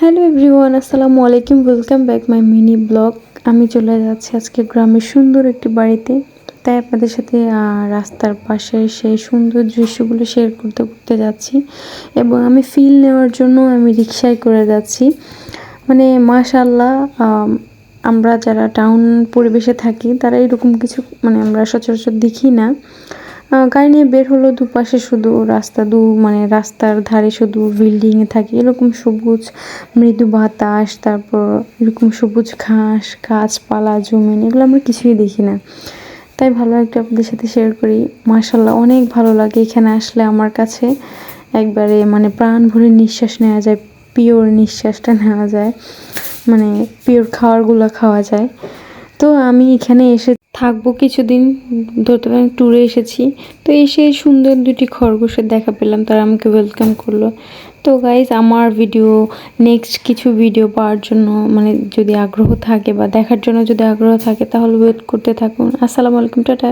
Hello everyone, আসসালামু আলাইকুম। Welcome back my mini blog. আমি চলে যাচ্ছি আজকে গ্রামের সুন্দর একটি বাড়িতে। তাই আপনাদের সাথে রাস্তার পাশে সেই সুন্দর দৃশ্যগুলো শেয়ার করতে করতে যাচ্ছি, এবং আমি ফিল নেওয়ার জন্য আমি রিক্সায় করে যাচ্ছি। মানে মাশাআল্লাহ, আমরা যারা টাউন পরিবেশে থাকি তারা এরকম কিছু আমরা সচরাচর দেখি না। গাড়ি নিয়ে বের হলো, দুপাশে শুধু রাস্তা, রাস্তার ধারে শুধু বিল্ডিংয়ে থাকে, এরকম সবুজ মৃদু বাতাস, তারপর এরকম সবুজ ঘাস, গাছপালা, জমিন, এগুলো আমরা কিছুই দেখি না। তাই ভালো একটা আপনাদের সাথে শেয়ার করি। মাশাআল্লাহ, অনেক ভালো লাগে এখানে আসলে। আমার কাছে একবারে প্রাণ ভরে নিঃশ্বাস নেওয়া যায়, পিওর নিঃশ্বাসটা নেওয়া যায়, পিওর খাবারগুলো খাওয়া যায়। তো আমি এখানে এসে থাকবো কিছুদিন, ধরতে পারেন ট্যুরে এসেছি। তো এসে সুন্দর দুটি খরগোশের দেখা পেলাম, তারা আমাকে ওয়েলকাম করলো। তো গাইজ, আমার নেক্সট কিছু ভিডিও পাওয়ার জন্য যদি আগ্রহ থাকে বা দেখার জন্য যদি আগ্রহ থাকে, তাহলে ওয়েট করতে থাকুন। আসসালামু আলাইকুম, টাটা।